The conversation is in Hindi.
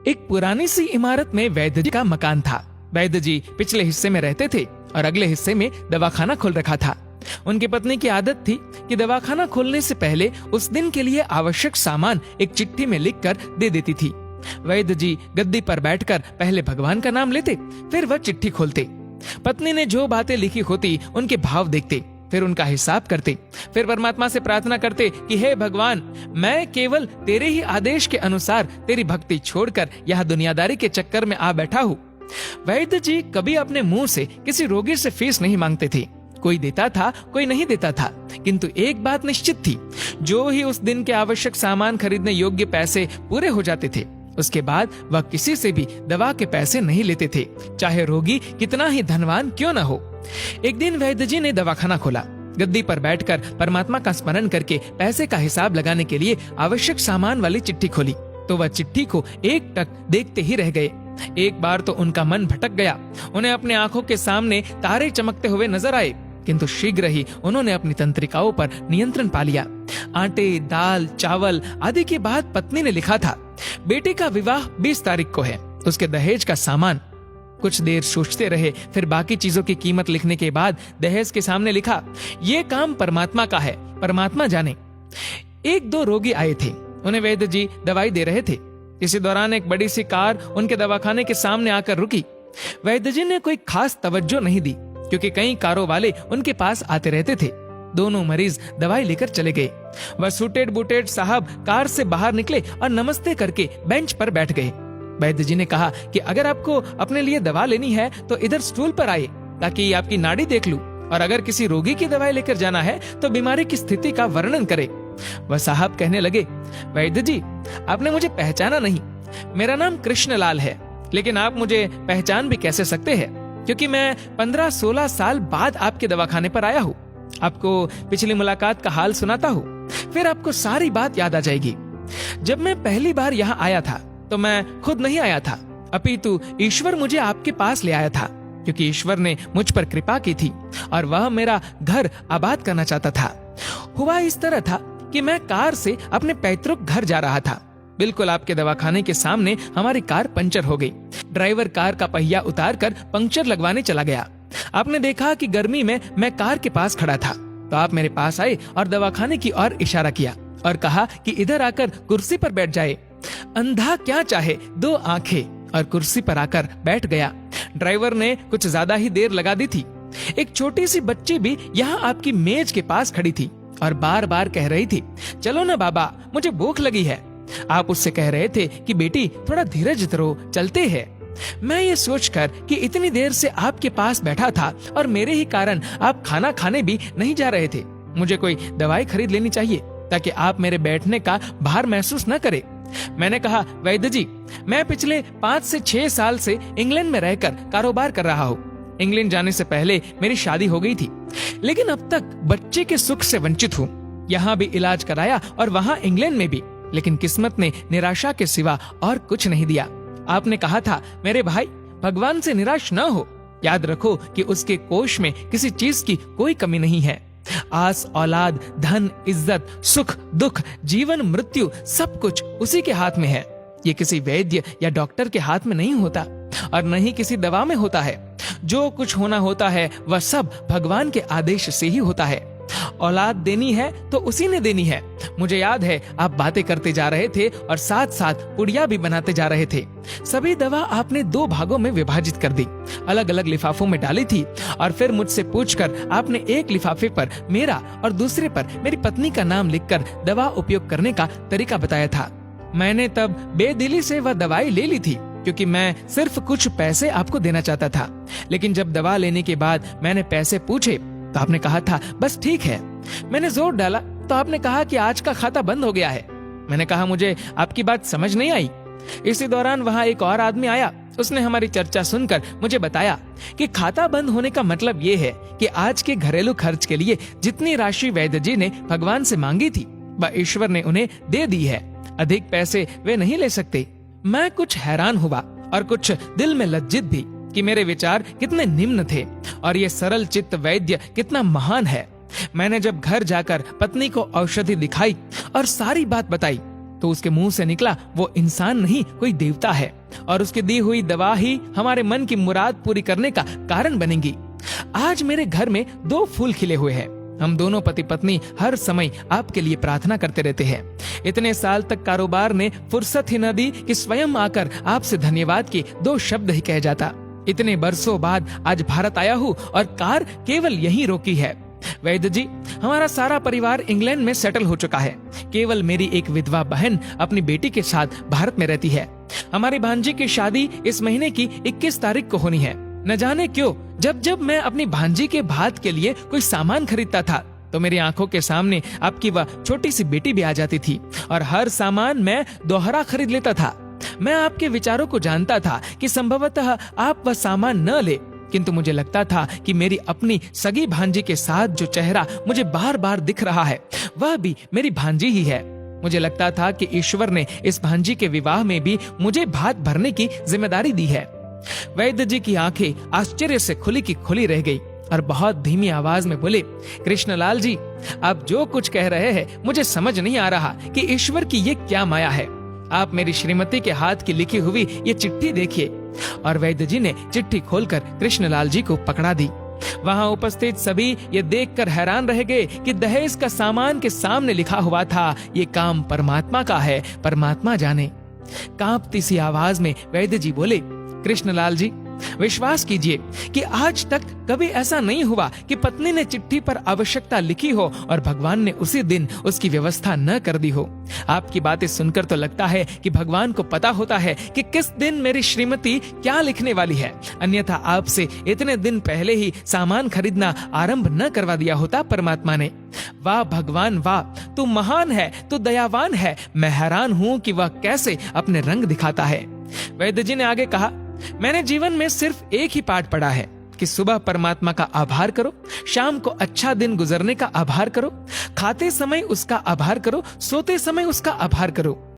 एक पुरानी सी इमारत में वैद्य जी का मकान था। वैद्य जी पिछले हिस्से में रहते थे और अगले हिस्से में दवाखाना खोल रखा था। उनकी पत्नी की आदत थी कि दवाखाना खोलने से पहले उस दिन के लिए आवश्यक सामान एक चिट्ठी में लिखकर दे देती थी। वैद्य जी गद्दी पर बैठकर पहले भगवान का नाम लेते, फिर वह चिट्ठी खोलते। पत्नी ने जो बातें लिखी होती उनके भाव देखते, फिर उनका हिसाब करते, फिर परमात्मा से प्रार्थना करते कि हे भगवान, मैं केवल तेरे ही आदेश के अनुसार तेरी भक्ति छोड़कर यह दुनियादारी के चक्कर में आ बैठा हूँ। वैद्य जी कभी अपने मुंह से किसी रोगी से फीस नहीं मांगते थे। कोई देता था, कोई नहीं देता था, किंतु एक बात निश्चित थी, जो ही उस दिन के आवश्यक सामान खरीदने योग्य पैसे पूरे हो जाते थे, उसके बाद वह किसी से भी दवा के पैसे नहीं लेते थे, चाहे रोगी कितना ही धनवान क्यों न हो। एक दिन वैद्य जी ने दवाखाना खोला। गद्दी पर बैठकर परमात्मा का स्मरण करके पैसे का हिसाब लगाने के लिए आवश्यक सामान वाली चिट्ठी खोली तो वह चिट्ठी को एक टक देखते ही रह गए। एक बार तो उनका मन भटक गया। उन्हें अपने आंखों के सामने तारे चमकते हुए नजर आए, किंतु शीघ्र ही उन्होंने अपनी तंत्रिकाओं पर नियंत्रण पा लिया। आटे, दाल, चावल आदि के बाद पत्नी ने लिखा था, बेटे का विवाह 20 तारीख को है, उसके दहेज का सामान। कुछ देर सोचते रहे, फिर बाकी चीजों की कीमत लिखने के बाद दहेज के सामने लिखा, ये काम परमात्मा का है, परमात्मा जाने। 1-2 रोगी आए थे, उन्हें वैद्य जी दवाई दे रहे थे। इसी दौरान एक बड़ी सी कार उनके दवाखाने के सामने आकर रुकी। वैद्य जी ने कोई खास तवज्जो नहीं दी, क्योंकि कई कारों वाले उनके पास आते रहते थे। दोनों मरीज दवाई लेकर चले गए। वह सूटेड बूटेड साहब कार से बाहर निकले और नमस्ते करके बेंच पर बैठ गए। वैद्य जी ने कहा कि अगर आपको अपने लिए दवा लेनी है तो इधर स्टूल पर आइए, ताकि आपकी नाड़ी देख लूं, और अगर किसी रोगी की दवाई लेकर जाना है तो बीमारी की स्थिति का वर्णन करे। वह साहब कहने लगे, वैद्य जी, आपने मुझे पहचाना नहीं। मेरा नाम कृष्णलाल है, लेकिन आप मुझे पहचान भी कैसे सकते हैं, क्योंकि मैं 15-16 साल बाद आपके दवाखाने पर आया हूँ। आपको पिछली मुलाकात का हाल सुनाता हूँ, फिर आपको सारी बात याद आ जाएगी। जब मैं पहली बार यहाँ आया था तो मैं खुद नहीं आया था, अपितु ईश्वर मुझे आपके पास ले आया था, क्योंकि ईश्वर ने मुझ पर कृपा की थी और वह मेरा घर आबाद करना चाहता था। हुआ इस तरह था कि मैं कार से अपने पैतृक घर जा रहा था। बिल्कुल आपके दवाखाने के सामने हमारी कार पंचर हो गई। ड्राइवर कार का पहिया उतारकर पंक्चर लगवाने चला गया। आपने देखा कि गर्मी में मैं कार के पास खड़ा था, तो आप मेरे पास आए और दवाखाने की ओर इशारा किया और कहा कि इधर आकर कुर्सी पर बैठ जाए। अंधा क्या चाहे 2 आंखें, और कुर्सी पर आकर बैठ गया। ड्राइवर ने कुछ ज्यादा ही देर लगा दी थी। एक छोटी सी बच्ची भी यहाँ आपकी मेज के पास खड़ी थी और बार बार कह रही थी, चलो ना बाबा, मुझे भूख लगी है। आप उससे कह रहे थे कि बेटी थोड़ा धीरज धरो, चलते हैं। मैं ये सोचकर कि इतनी देर से आपके पास बैठा था और मेरे ही कारण आप खाना खाने भी नहीं जा रहे थे, मुझे कोई दवाई खरीद लेनी चाहिए ताकि आप मेरे बैठने का भार महसूस न करें। मैंने कहा, वैद्य जी, मैं पिछले 5 से 6 साल से इंग्लैंड में रहकर कारोबार कर रहा हूँ। इंग्लैंड जाने से पहले मेरी शादी हो गई थी, लेकिन अब तक बच्चे के सुख से वंचित हूँ। यहाँ भी इलाज कराया और वहाँ इंग्लैंड में भी, लेकिन किस्मत ने निराशा के सिवा और कुछ नहीं दिया। आपने कहा था, मेरे भाई, भगवान से निराश न हो। याद रखो कि उसके कोष में किसी चीज की कोई कमी नहीं है। आस, औलाद, धन, इज्जत, सुख, दुख, जीवन, मृत्यु, सब कुछ उसी के हाथ में है। ये किसी वैद्य या डॉक्टर के हाथ में नहीं होता और न ही किसी दवा में होता है। जो कुछ होना होता है वह सब भगवान के आदेश से ही होता है। औलाद देनी है तो उसी ने देनी है। मुझे याद है आप बातें करते जा रहे थे और साथ साथ पुड़िया भी बनाते जा रहे थे। सभी दवा आपने 2 भागों में विभाजित कर दी, अलग अलग लिफाफों में डाली थी और फिर मुझसे पूछकर आपने एक लिफाफे पर मेरा और दूसरे पर मेरी पत्नी का नाम लिखकर दवा उपयोग करने का तरीका बताया था। मैंने तब बेदिली से वह दवाई ले ली थी, क्योंकि मैं सिर्फ कुछ पैसे आपको देना चाहता था। लेकिन जब दवा लेने के बाद मैंने पैसे पूछे तो आपने कहा था, बस ठीक है। मैंने जोर डाला तो आपने कहा कि आज का खाता बंद हो गया है। मैंने कहा, मुझे आपकी बात समझ नहीं आई। इसी दौरान वहाँ एक और आदमी आया। उसने हमारी चर्चा सुनकर मुझे बताया कि खाता बंद होने का मतलब ये है कि आज के घरेलू खर्च के लिए जितनी राशि वैद्य जी ने भगवान से मांगी थी वह ईश्वर ने उन्हें दे दी है। अधिक पैसे वे नहीं ले सकते। मैं कुछ हैरान हुआ और कुछ दिल में लज्जित भी कि मेरे विचार कितने निम्न थे और ये सरल चित्त वैद्य कितना महान है। मैंने जब घर जाकर पत्नी को औषधि दिखाई और सारी बात बताई तो उसके मुंह से निकला वो इंसान नहीं कोई देवता है, और उसकी दी हुई दवा ही हमारे मन की मुराद पूरी करने का कारण बनेगी। आज मेरे घर में 2 फूल खिले हुए हैं। हम दोनों पति पत्नी हर समय आपके लिए प्रार्थना करते रहते हैं। इतने साल तक कारोबार ने फुर्सत ही न दी कि स्वयं आकर आपसे धन्यवाद के 2 शब्द ही कह जाता। इतने बरसों बाद आज भारत आया हूँ और कार केवल यहीं रोकी है। वैद्य जी, हमारा सारा परिवार इंग्लैंड में सेटल हो चुका है। केवल मेरी एक विधवा बहन अपनी बेटी के साथ भारत में रहती है। हमारी भांजी की शादी इस महीने की 21 तारीख को होनी है। न जाने क्यों जब मैं अपनी भांजी के भात के लिए कोई सामान खरीदता था तो मेरी आंखों के सामने आपकी वह छोटी सी बेटी भी आ जाती थी, और हर सामान मैं दोहरा खरीद लेता था। मैं आपके विचारों को जानता था कि संभवतः आप वह सामान न ले, किंतु मुझे लगता था कि मेरी अपनी सगी भांजी के साथ जो चेहरा मुझे बार बार दिख रहा है वह भी मेरी भांजी ही है। मुझे लगता था कि ईश्वर ने इस भांजी के विवाह में भी मुझे भात भरने की जिम्मेदारी दी है। वैद्य जी की आंखें आश्चर्य से खुली की खुली रह गई और बहुत धीमी आवाज में बोले, कृष्णलाल जी, आप जो कुछ कह रहे हैं मुझे समझ नहीं आ रहा कि ईश्वर की ये क्या माया है। आप मेरी श्रीमती के हाथ की लिखी हुई ये चिट्ठी देखिए। और वैद्य जी ने चिट्ठी खोलकर कृष्णलाल जी को पकड़ा दी। वहां उपस्थित सभी ये देखकर हैरान रह गए कि दहेज का सामान के सामने लिखा हुआ था, ये काम परमात्मा का है, परमात्मा जाने। कांपती सी आवाज में वैद्य जी बोले, कृष्णलाल जी, विश्वास कीजिए कि आज तक कभी ऐसा नहीं हुआ कि पत्नी ने चिट्ठी पर आवश्यकता लिखी हो और भगवान ने उसी दिन उसकी व्यवस्था न कर दी हो। आपकी बातें सुनकर तो लगता है कि भगवान को पता होता है कि किस दिन मेरी श्रीमती क्या लिखने वाली है, अन्यथा आपसे इतने दिन पहले ही सामान खरीदना आरंभ न करवा दिया होता परमात्मा ने। वाह भगवान वाह, तू महान है, तू दयावान है। मैं हैरान हूँ कि वह कैसे अपने रंग दिखाता है। वैद्य जी ने आगे कहा, मैंने जीवन में सिर्फ एक ही पाठ पढ़ा है कि सुबह परमात्मा का आभार करो, शाम को अच्छा दिन गुजरने का आभार करो, खाते समय उसका आभार करो, सोते समय उसका आभार करो।